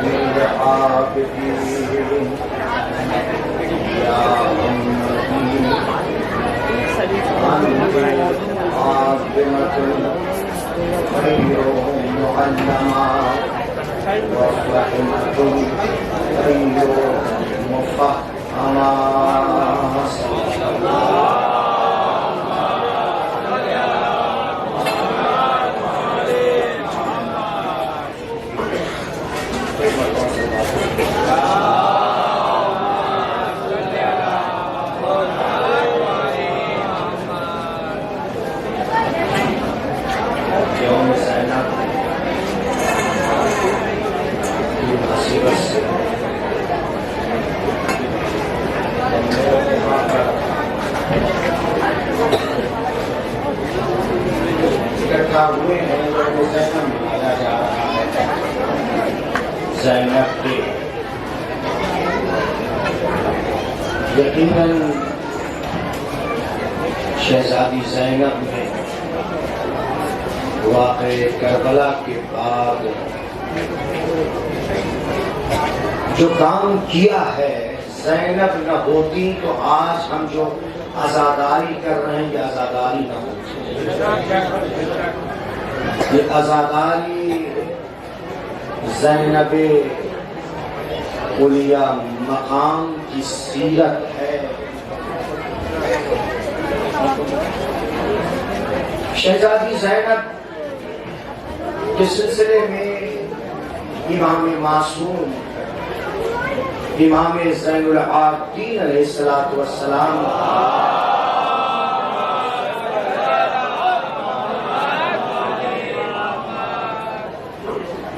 للعابدين يا أمتي عاصمة خير معلمة ورحمة خير مفهمة. ہوئے ہیں زینب ملایا جا رہا ہے. زینب کے یقیناً شہزادی زینب نے واقع کربلا کے بعد جو کام کیا ہے، زینب نہ ہوتی تو آج ہم جو عزاداری کر رہے ہیں یہ عزاداری نہ ہوتی. یہ عزاداری زینب علیہ مقام کی سیرت ہے. شہزادی زینب کے سلسلے میں امام معصوم امام زین العابدین علیہ السلام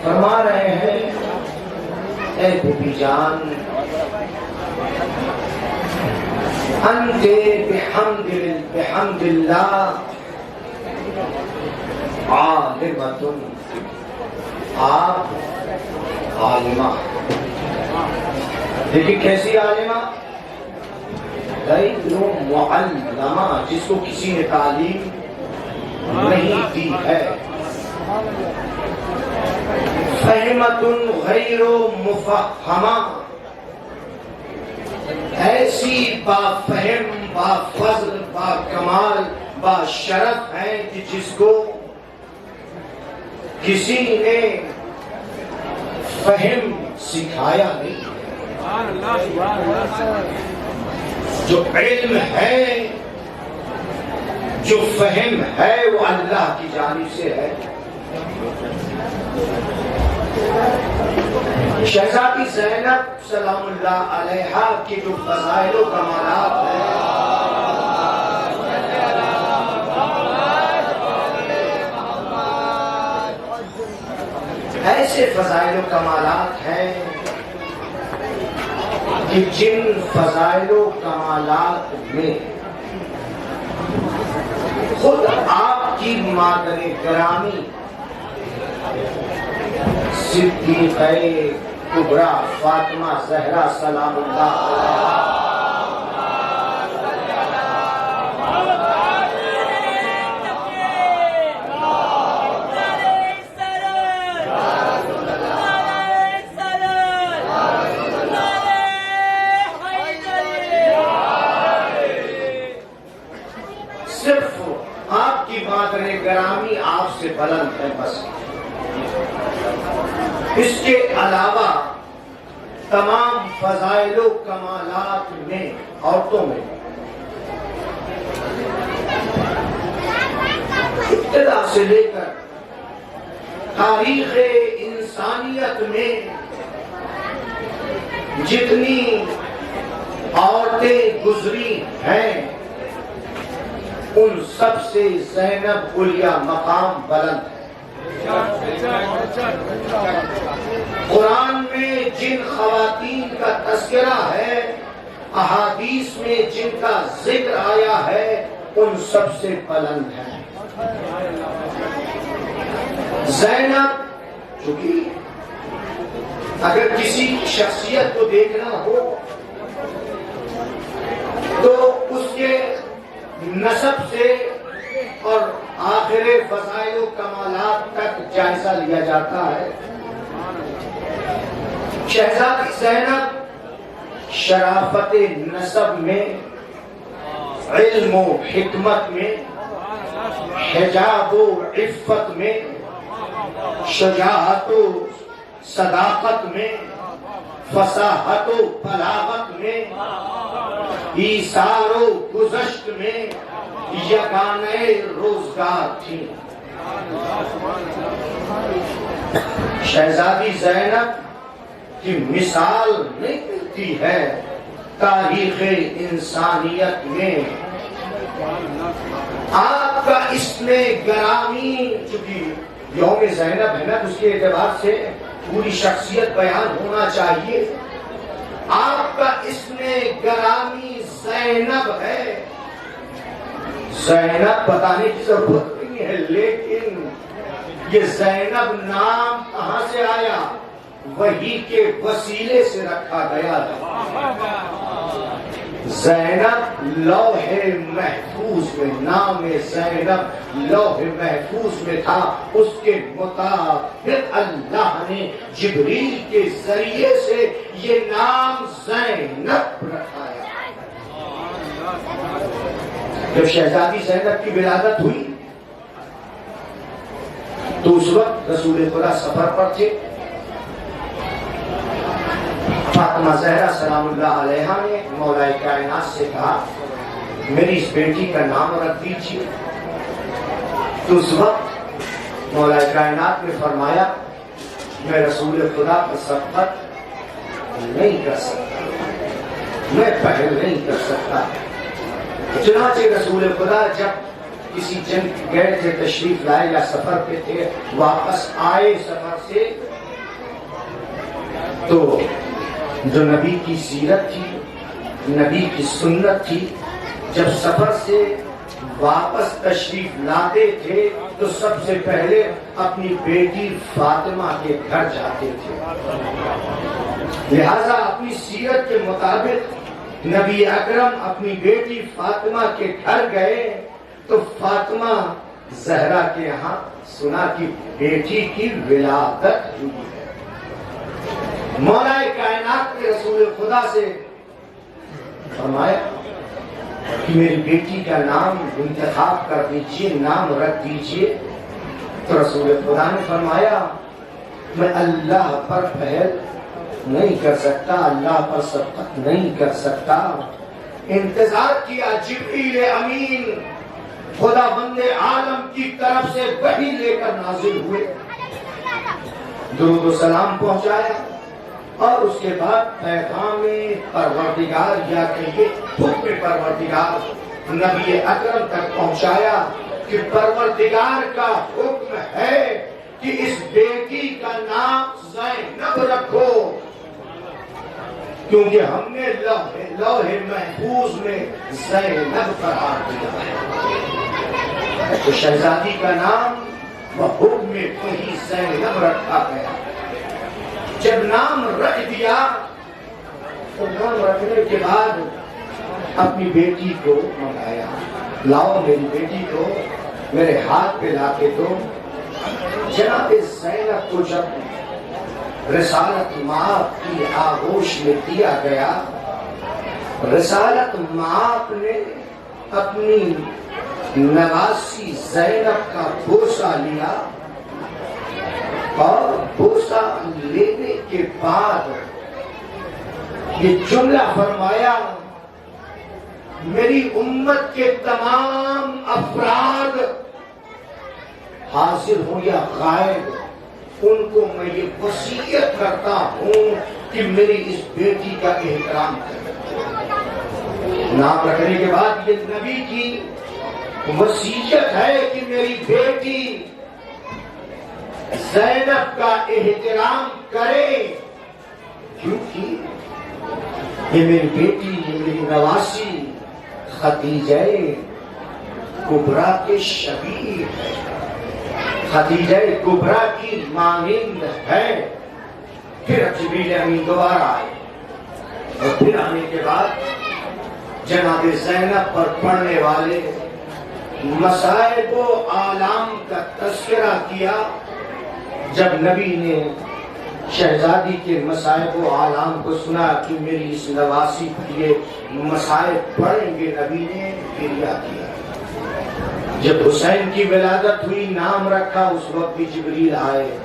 فرما رہے ہیں، اے بیبی جان، انت بحمد اللہ عالمۃ، آپ عالمہ. لیکن کیسی عالمہ؟ غیر معلمہ، جس کو کسی نے تعلیم نہیں دی ہے. فہمۃ غیر مفہمہ، ایسی با فہم، با فضل، با کمال، با شرف ہے کہ جس کو کسی نے فہم سکھایا نہیں. جو علم ہے، جو فہم ہے، وہ اللہ کی جانب سے ہے. شہزادی زینب سلام اللہ علیہا کے جو فضائل و کمالات ہیں، ایسے فضائل و کمالات ہیں کہ جن فضائل و کمالات میں خود آپ کی مادر گرامی صدیقہ کبریٰ فاطمہ زہرا سلام اللہ علیہا صرف آپ کی مادر گرامی آپ سے بلند ہے. بس اس کے علاوہ تمام فضائل و کمالات میں عورتوں میں ابتدا سے لے کر تاریخ انسانیت میں جتنی عورتیں گزری ہیں ان سب سے زینب علیہ مقام بلند ہے. قرآن میں جن خواتین کا تذکرہ ہے، احادیث میں جن کا ذکر آیا ہے، ان سب سے بلند ہے. زینب، چونکہ اگر کسی شخصیت کو دیکھنا ہو تو اس کے نسب سے اور آخر فضائل و کمالات تک جائزہ لیا جاتا ہے. شہزادی زینب شرافت نسب میں، علم و حکمت میں، حجاب و عفت میں، شجاعت و صداقت میں، فصاحت و بلاغت میں، ایثار و گذشت میں یگانہ روزگار تھی۔ شہزادی زینب کی مثال نہیں ملتی ہے تاریخ انسانیت میں۔ آپ کا اسم گرامی، چونکہ یوم زینب ہے نا، اس کے اعتبار سے پوری شخصیت بیان ہونا چاہیے۔ آپ کا اسم گرامی زینب ہے۔ زینب بتانے کی ضرورت نہیں ہے، لیکن یہ زینب نام کہاں سے آیا؟ وحی کے وسیلے سے رکھا گیا تھا۔ زینب لوح محفوظ میں، نام زینب لوح محفوظ میں تھا۔ اس کے مطابق اللہ نے جبریل کے ذریعے سے یہ نام زینب رکھایا۔ جب شہزادی زینب کی ولادت ہوئی تو اس وقت رسول خدا سفر پر تھے۔ فاطمہ زہرا سلام اللہ علیہا نے مولا کائنات سے کہا میری اس بیٹی کا نام رکھ دیجیے۔ تو اس وقت مولا کائنات نے فرمایا میں رسول خدا پر سبقت نہیں کر سکتا، میں پہل نہیں کر سکتا۔ چنانچہ رسول خدا جب کسی جنگ گئے تھے، تشریف لائے یا سفر پہ تھے، واپس آئے سفر سے، تو جو نبی کی سیرت تھی، نبی کی سنت تھی، جب سفر سے واپس تشریف لاتے تھے تو سب سے پہلے اپنی بیٹی فاطمہ کے گھر جاتے تھے۔ لہذا اپنی سیرت کے مطابق نبی اکرم اپنی بیٹی فاطمہ کے گھر گئے تو فاطمہ زہرا کے یہاں سنا کہ بیٹی کی ولادت ہوئی ہے۔ مولا کائنات کے رسول خدا سے فرمایا کہ میری بیٹی کا نام انتخاب کر دیجئے، نام رکھ دیجئے۔ تو رسول خدا نے فرمایا میں اللہ پر پہل نہیں کر سکتا، اللہ پر سبقت نہیں کر سکتا۔ انتظار کیا، جبریل امین خدا بند عالم کی طرف سے وحی لے کر نازل ہوئے، درود و سلام پہنچایا، اور اس کے بعد پیغام پروردگار یا کہیے حکم پروردگار نبی اکرم تک پہنچایا کہ پروردگار کا حکم ہے کہ اس بیٹی کا نام زینب رکھو، کیونکہ ہم نے لوح محفوظ میں زینب قرار دیا ہے۔ تو شہزادی کا نام وہ حکم وہی زینب رکھا گیا۔ جب نام رکھ دیا تو نام رکھنے کے بعد اپنی بیٹی کو منگایا، لاؤ میری بیٹی کو میرے ہاتھ پہ لا کے دو۔ جناب زینب کو جب رسالت مآب کی آغوش میں دیا گیا، رسالت مآب نے اپنی نواسی زینب کا بوسہ لیا، اور بوسہ لینے کے بعد یہ جملہ فرمایا میری امت کے تمام افراد حاضر ہوں یا غائب، ان کو میں یہ وصیت کرتا ہوں کہ میری اس بیٹی کا احترام کریں۔ نام رکھنے کے بعد یہ نبی کی وصیت ہے کہ میری بیٹی زینب کا احترام کرے، کیونکہ یہ میری بیٹی، یہ میری نواسی خدیجہ کبریٰ کے شبیہ ہے، خدیجہ کبریٰ کی مانند ہے۔ پھر جبریل امین دوبارہ آئے، اور پھر آنے کے بعد جناب زینب پر پڑھنے والے مصائب و آلام کا تذکرہ کیا۔ جب نبی نے شہزادی کے مصائب و آلام کو سنا کہ میری اس نواسی یہ مصائب پڑھیں گے، نبی نے گریہ کیا۔ جب حسین کی ولادت ہوئی، نام رکھا، اس وقت بھی جبریل آئے،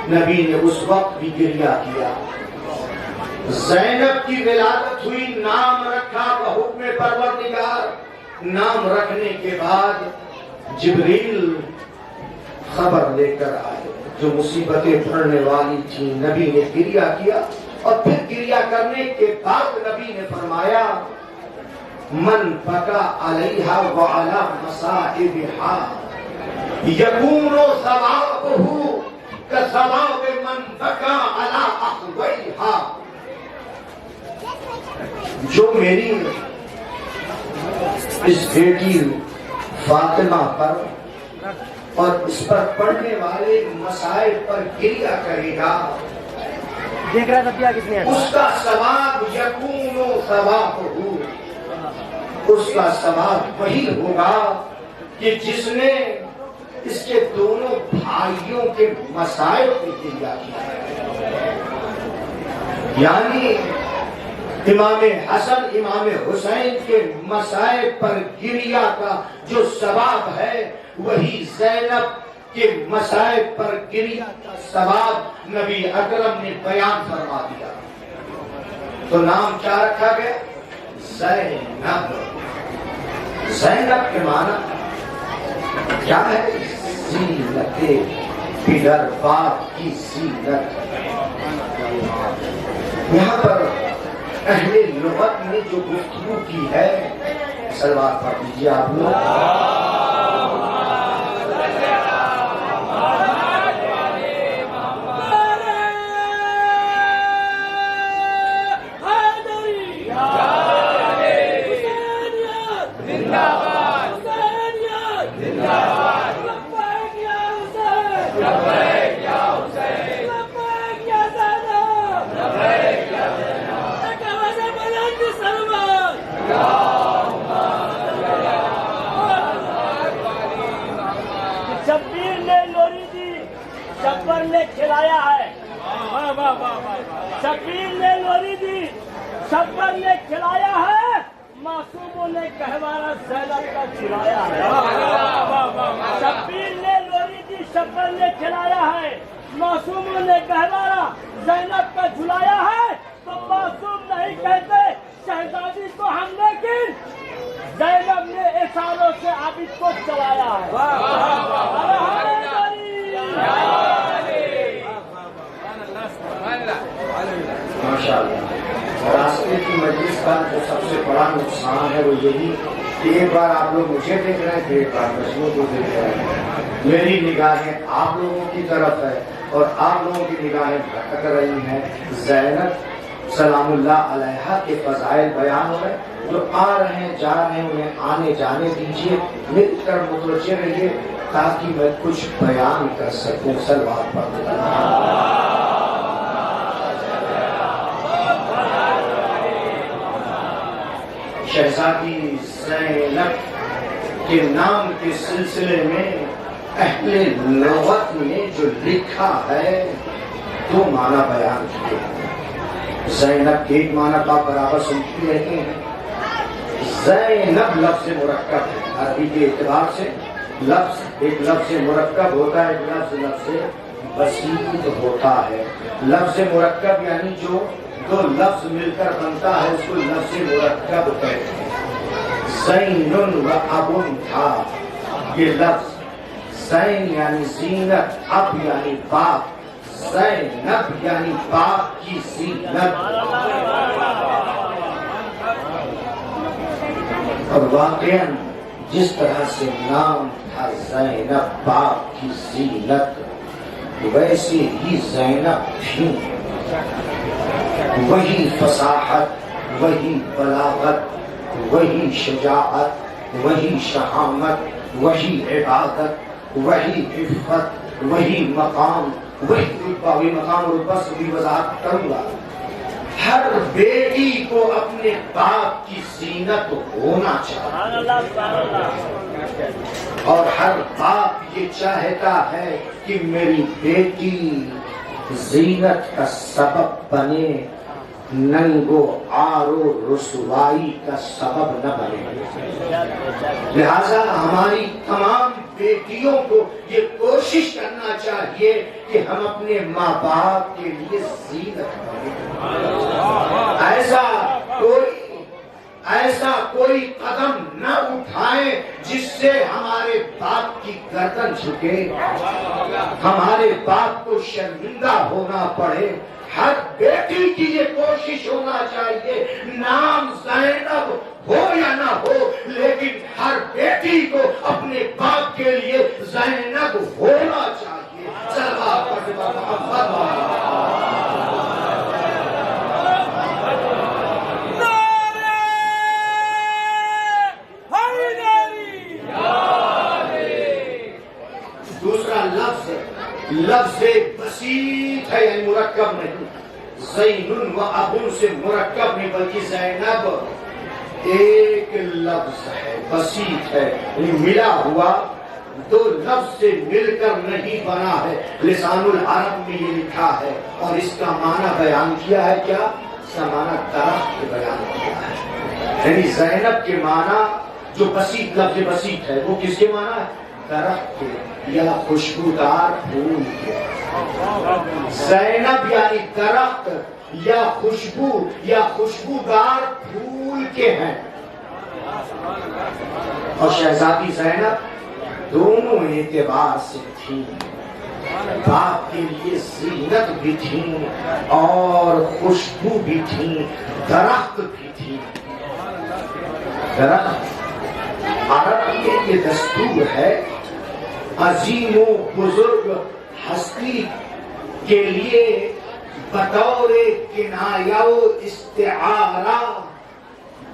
نبی نے اس وقت بھی گریہ کیا۔ زینب کی ولادت ہوئی، نام رکھا بحکم پروردگار، نام رکھنے کے بعد جبریل خبر لے کر آئے، جو مصیبتیں پڑنے والی تھیں، نبی نے گریہ کیا۔ اور پھر گریہ کرنے کے بعد نبی نے فرمایا من بکا علیہا وعلی مصائبہا یکون ثوابہ کثواب من بکا علی اخویہا۔ جو میری اس بیٹی فاطمہ پر اور اس پر پڑھنے والے مسائل پر گریہ کرے گا، دیکھ رہا تھا کس نے، اس کا ثواب یکون ثوابہ، اس کا ثواب وہی ہوگا کہ جس نے اس کے دونوں بھائیوں کے مسائل پر گریہ کیا ہے۔ یعنی امام حسن امام حسین کے مسائل پر گریہ کا جو ثواب ہے، وہی زینب کے مسائل پر گریہ کا ثواب نبی اکرم نے بیان فرما دیا۔ تو نام کیا رکھا گیا؟ زینب۔ زینب کے معنی کیا ہے؟ زینت، پدر باپ کی زینت۔ یہاں پر اہل لغت نے جو گفتگو کی ہے، صلوات پڑھ دیجیے آپ لوگ۔ شبیر نے کھلایا ہے، شبیر نے لوری دی، شبیر نے کھلایا ہے، معصوموں نے گہوارہ زینب کا چرایا ہے۔ شبیر نے لوری دی، شبیر نے کھلایا ہے، معصوموں نے گہوارہ زینب کا جھلایا ہے۔ تو معصوم نہیں کہتے شہزادی کو ہم، لیکن زینب نے اشاروں سے عابد کو چلایا ہے۔ ماشاءاللہ۔ راستے کی مجلس کا جو سب سے بڑا نقصان ہے وہ یہی کہ ایک بار آپ لوگ مجھے دیکھ رہے ہیں، پھر ایک بار مجموع کو دیکھ رہے ہیں۔ میری نگاہیں آپ لوگوں کی طرف ہے اور آپ لوگوں کی نگاہیں بھٹک رہی ہیں۔ زینب سلام اللہ علیہا کے فضائل بیان ہو رہے ہیں، جو آ رہے ہیں جا رہے ہیں انہیں آنے جانے دیجیے، میری طرف متوجہ رہیے تاکہ میں کچھ بیان کر سکوں۔ صلوات پڑھتے شہزادی زینب کے نام کے سلسلے میں اہل لغت نے جو لکھا ہے دو معنی بیان کیے۔ زینب کے ایک معنی کا برابر سنتی رہتے ہیں۔ زینب لفظ مرکب ہے، عربی کے اعتبار سے لفظ ایک لفظ مرکب ہوتا ہے، ایک لفظ بسیط ہوتا ہے۔ لفظ مرکب یعنی جو دو لفظ مل کر بنتا ہے اس کو لفظ مرکب کہتے ہیں۔ زین و ابن تھا یہ لفظ، زین یعنی زینت، اب یعنی باپ، زینب یعنی باپ کی زینت۔ اور واقعاً جس طرح سے نام تھا زینب باپ کی زینت، ویسے ہی زینب تھی۔ وہی فصاحت، وہی بلاغت، وہی شجاعت، وہی شہامت، وہی عبادت، وہی عفت، وہی مقام، وہی رتبہ، وہی مقام اور رتبہ سے بھی وضاحت کروں گا۔ ہر بیٹی کو اپنے باپ کی زینت ہونا چاہیے، اور ہر باپ یہ چاہتا ہے کہ میری بیٹی زینت کا سبب بنے، ننگو آرو رسوائی کا سبب نہ بنے۔ لہذا ہماری تمام بیٹیوں کو یہ کوشش کرنا چاہیے کہ ہم اپنے ماں باپ کے لیے زینت بنیں۔ ایسا کوئی قدم نہ اٹھائیں جس سے ہمارے باپ کی گردن جھکے، ہمارے باپ کو شرمندہ ہونا پڑے۔ ہر بیٹی کی یہ کوشش ہونا چاہیے، نام زینب ہو یا نہ ہو، لیکن ہر بیٹی کو اپنے باپ کے لیے زینب ہونا چاہیے۔ صلوات پڑھیں محمد۔ دوسرا لفظ بسیط ہے، یعنی مرکب نہیں، زین و ابن سے مرکب نہیں بلکہ زینب ایک لفظ ہے، بسیط ہے، یعنی ملا ہوا دو لفظ سے مل کر نہیں بنا ہے۔ لسان العرب میں یہ لکھا ہے اور اس کا معنی بیان کیا ہے، کیا اس کا معنی درخت بیان کیا ہے، یعنی زینب کے معنی جو بسیط لفظ بسیط ہے وہ کس کے معنی ہے؟ درخت کے یا خوشبودار پھول کے۔ زینب یعنی درخت یا خوشبو یا خوشبودار پھول کے ہیں، اور شہزادی زینب دونوں اعتبار سے تھی، باپ کے لیے زینت بھی تھی اور خوشبو بھی تھی، درخت بھی تھی۔ درخت عرب کے یہ دستور ہے، عظیم و بزرگ ہستی کے لیے بطور کنایہ و استعارہ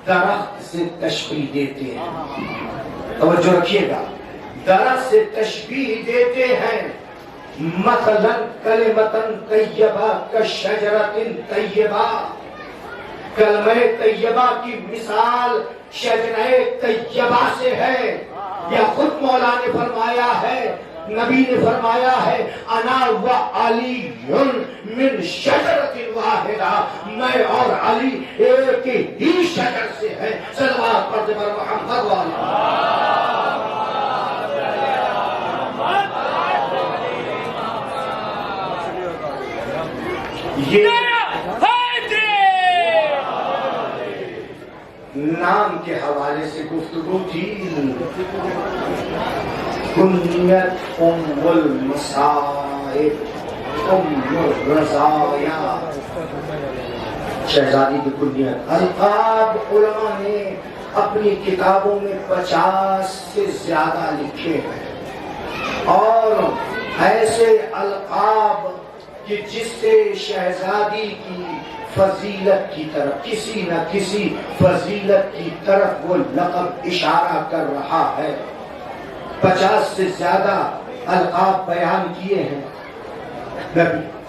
درخت سے تشبیہ دیتے ہیں۔ توجہ رکھیے گا، درخت سے تشبیہ دیتے ہیں، مثلا کلمۃ طیبہ کشجرۃ طیبہ، کلمہ طیبہ کی مثال شجرہ طیبہ سے ہے، یا خود مولا نے فرمایا ہے، نبی نے فرمایا ہے، انا و علی من شجرۃ واحدہ، میں اور علی ایک ہی شجر سے ہیں۔ صلوات پڑھتے پر محمد والا۔ یہ نام کے حوالے سے گفتگو تھی۔ کنیت ام المصائب، ام الرزایا، شہزادی کی کنیت۔ القاب علماء نے اپنی کتابوں میں 50 سے زیادہ لکھے ہیں، اور ایسے القاب کہ جس سے شہزادی کی فضیلت کی طرف، کسی نہ کسی فضیلت کی طرف وہ لقب اشارہ کر رہا ہے۔ 50 سے زیادہ القاب بیان کیے ہیں۔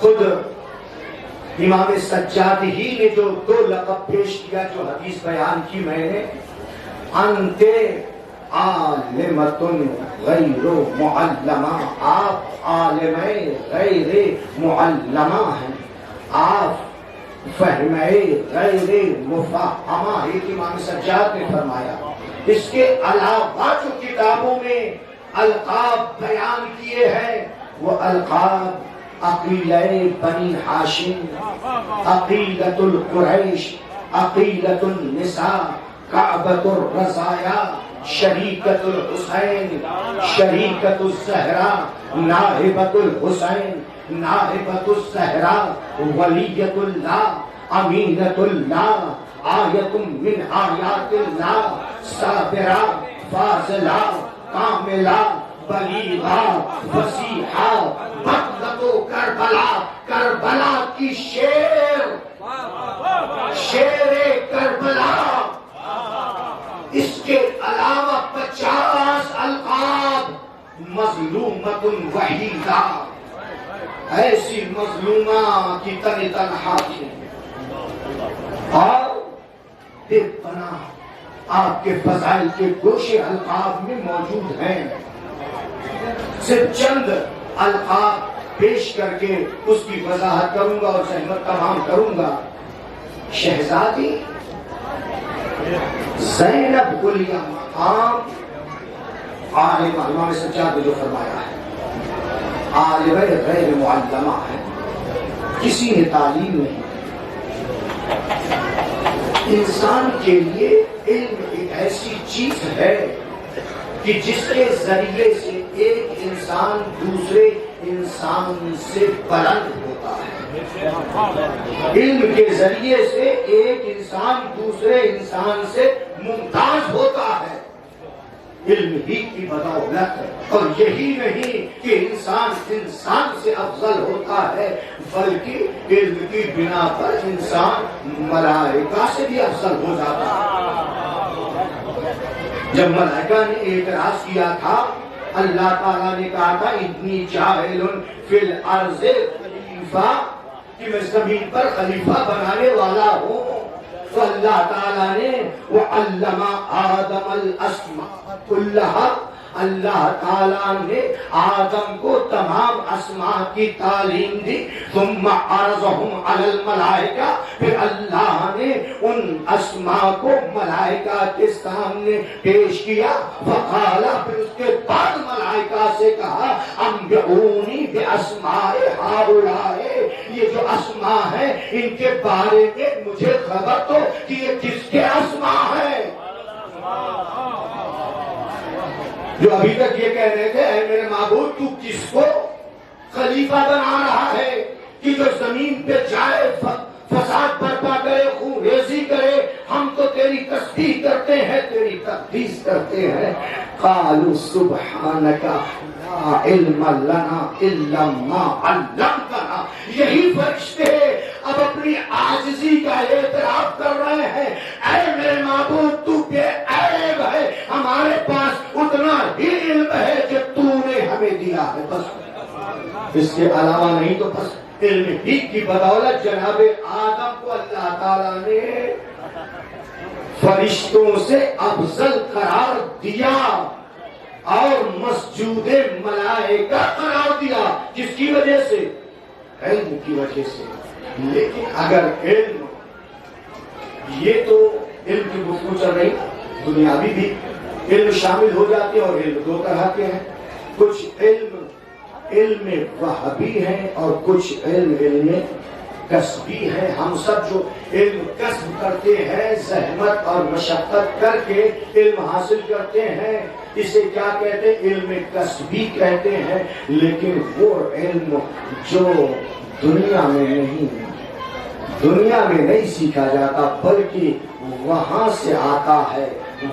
خود امام سجاد ہی نے جو 2 لقب پیش کیا، جو حدیث بیان کی میں نے، انت عالمۃ غیر معلمہ، آپ عالم غیر معلمہ ہیں، آپ فہمے غیر مفہمہ، ایک امام سجاد نے فرمایا۔ اس کے علاوہ جو کتابوں میں القاب بیان کیے ہیں، وہ القاب عقیلہ بنی ہاشم، عقیلۃ القریش، عقیلۃ النساء، کعبۃ الرزایا، شریکۃ الحسین، شریکۃ الزہرا، ناہبۃ الحسین، ناہبۃ الزہرا، ولیۃ اللہ، امینۃ اللہ، آیت من آیات اللہ، صابرہ، فاضلہ، کاملہ، بلیغہ، فصیحہ، بطلۃ کربلا، کربلا کی شیر، شیر کربلا۔ اس کے علاوہ 50 القاب، مظلومۃ وحیدہ، ایسی مظلومہ کی تن تنہا تھی، اور بے پناہ آپ کے فضائل کے گوشے القاب میں موجود ہیں۔ صرف چند القاب پیش کر کے اس کی وضاحت کروں گا اور زحمت تمام کروں گا. شہزادی زینب کلیہ مقام عالم، امام سجاد نے جو فرمایا ہے عالم غیر معلمہ ہے، کسی نے تعلیم نہیں. انسان کے لیے علم ایک ایسی چیز ہے کہ جس کے ذریعے سے ایک انسان دوسرے انسان سے بلند ہوتا ہے. علم کے ذریعے سے ایک انسان دوسرے انسان سے ممتاز ہوتا ہے. علم ہی کی بدولت، اور یہی نہیں کہ انسان انسان سے افضل ہوتا ہے، بلکہ علم کی بنا پر انسان ملائکہ سے بھی افضل ہو جاتا ہے. جب ملائکہ نے اعتراض کیا تھا، اللہ تعالیٰ نے کہا تھا انی جاعل فی الارض خلیفہ، کہ میں زمین پر خلیفہ بنانے والا ہوں. تو اللہ تعالیٰ نے وَعَلَّمَ آدَمَ الْأَسْمَاءَ كُلَّهَا، اللہ تعالیٰ نے آدم کو تمام اسماء کی تعلیم دی. ثُمَّ عَرَضَهُمْ عَلَى الْمَلَائِكَةِ، پھر اللہ نے ان اسماء کو ملائکہ کے سامنے پیش کیا. فَقَالَ، پھر اس کے بعد ملائکہ سے کہا أَنبِئُونِي بِأَسْمَاءِ هَؤُلَاءِ، یہ جو اسماء ہیں ان کے بارے میں مجھے خبر دو کہ یہ کس کے اسماء ہیں. جو ابھی تک یہ کہہ رہے تھے اے میرے معبود تو کس کو خلیفہ بنا رہا ہے کہ جو زمین پہ جائے فساد برپا کرے، خون ریزی کرے، ہم تو تیری تسبیح کرتے ہیں، تیری تقدیس کرتے ہیں. قالوا سبحانک لا علم لنا الا ما علمتنا. یہی فرشتے اب اپنی عاجزی کا اعتراف کر رہے ہیں. اے میرے معبود تو بے عیب ہے، ہمارے پاس اتنا ہی علم ہے جو تو نے ہمیں دیا ہے، بس اس کے علاوہ نہیں. تو بس علم ہی کی بدولت جناب آدم کو اللہ تعالیٰ نے فرشتوں سے افضل قرار دیا اور مسجود ملائکہ قرار دیا. جس کی وجہ سے؟ علم کی وجہ سے. لیکن اگر علم، یہ تو علم کی گفتگو چل رہی، دنیاوی بھی علم شامل ہو جاتے ہیں، اور علم دو طرح کے ہیں. کچھ علم وحبی ہیں اور کچھ علم کسبی ہے. ہم سب جو علم کسب کرتے ہیں، زحمت اور مشقت کر کے علم حاصل کرتے ہیں، اسے کیا کہتے ہیں؟ علم کسبی کہتے ہیں. لیکن وہ علم جو دنیا میں نہیں سیکھا جاتا، بلکہ وہاں سے آتا ہے،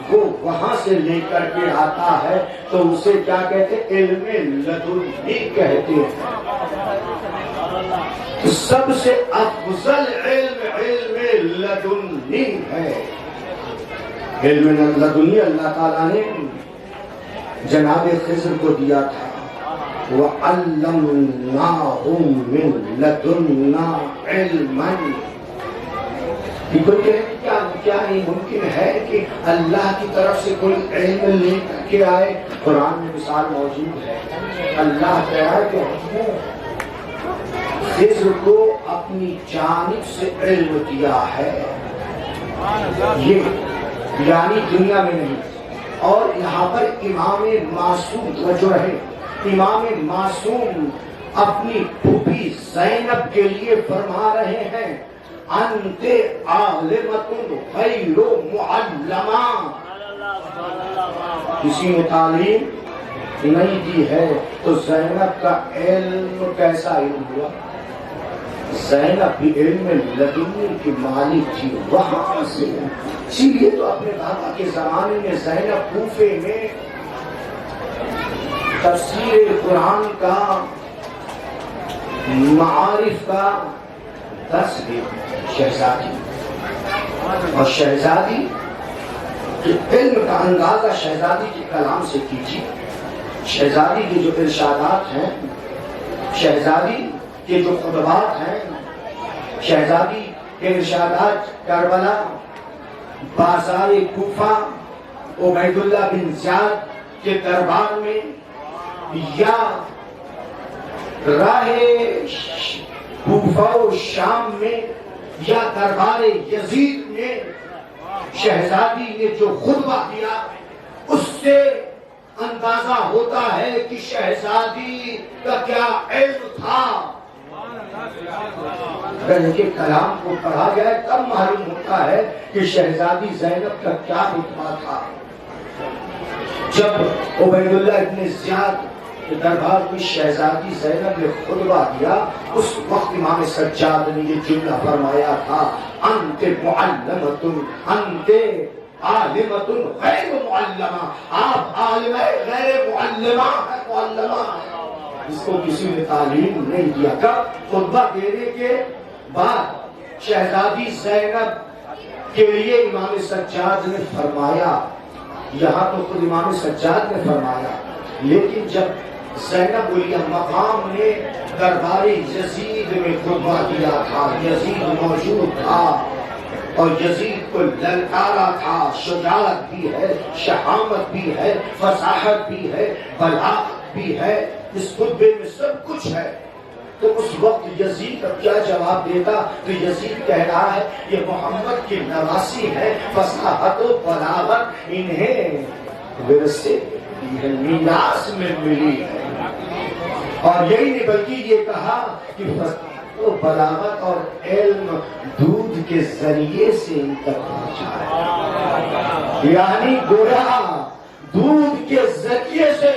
وہ وہاں سے لے کر کے آتا ہے، تو اسے کیا کہتے ہیں؟ علم لدنی کہتے ہیں. تو سب سے افضل علم لدنی ہے. علم لدنی اللہ تعالیٰ نے جناب خضر کو دیا تھا. وَعَلَّمْنَاهُ مِن لَدُنَّا عِلْمًا. کوئی کیا نہیں ممکن ہے کہ اللہ کی طرف سے کوئی علم لے کر کے آئے؟ قرآن میں مثال موجود ہے. اللہ کہہ رہا ہے کہ خضر کو اپنی جانب سے علم دیا ہے، یہ یعنی دنیا میں نہیں. اور یہاں پر امام معصوم توجہ رہے، امام معصوم اپنی پھوپھی زینب کے لیے فرما رہے ہیں انت عالمۃ غیر معلمہ. کسی نے تعلیم نہیں دی ہے تو زینب کا علم کیسا علم ہوا؟ زینب بھی علم لدنی کی مالک تھی، وہاں سے. اسی لیے تو اپنے دادا کے زمانے میں زینب کوفے میں تفسیر قرآن کا، معارف کا درس دی. شہزادی اور شہزادی علم کا اندازہ شہزادی کے کلام سے کیجیے. شہزادی کے جو ارشادات ہیں، شہزادی کے جو خطبات ہیں، شہزادی کے ارشادات کربلا، بازار کوفہ، عبید اللہ بن زیاد کے دربار میں، یا راہ کوفہ و شام میں یا دربار یزید میں شہزادی نے جو خطبہ دیا اس سے اندازہ ہوتا ہے کہ شہزادی کا کیا علم تھا. اگر ان کے کلام کو پڑھا جائے تب معلوم ہوتا ہے کہ شہزادی زینب کا کیا خطبہ تھا. جب عبید اللہ ابن زیاد کے دربار میں شہزادی زینب نے خطبہ دیا اس وقت امام سجاد نے یہ جملہ فرمایا تھا انت معلمۃ انت عالمۃ غیر معلمہ. آپ عالمہ غیر معلمہ ہے. معلمہ اس کو کسی نے تعلیم نہیں دیا. کب خطبہ دینے کے بعد شہزادی زینب کے لیے امام سجاد نے فرمایا, یہاں تو خود امام سجاد نے فرمایا, لیکن جب زینب ولی مقام نے دربار یزید میں خطبہ دیا تھا, یزید موجود تھا اور یزید کو للکارا تھا. شجاعت بھی ہے, شہامت بھی ہے, فصاحت بھی ہے, بلاغت بھی ہے, اس خطبے میں سب کچھ ہے. تو اس وقت یزید اب کیا جواب دیتا؟ تو یزید کہہ رہا ہے یہ محمد کی نواسی ہے, فصاحت و بلاغت انہیں ورثے میراث میں ملی ہے. اور یہی نہیں بلکہ یہ کہا کہ بلاغت اور علم دودھ کے ذریعے سے ان تک پہنچا ہے, یعنی گویا دودھ کے ذریعے سے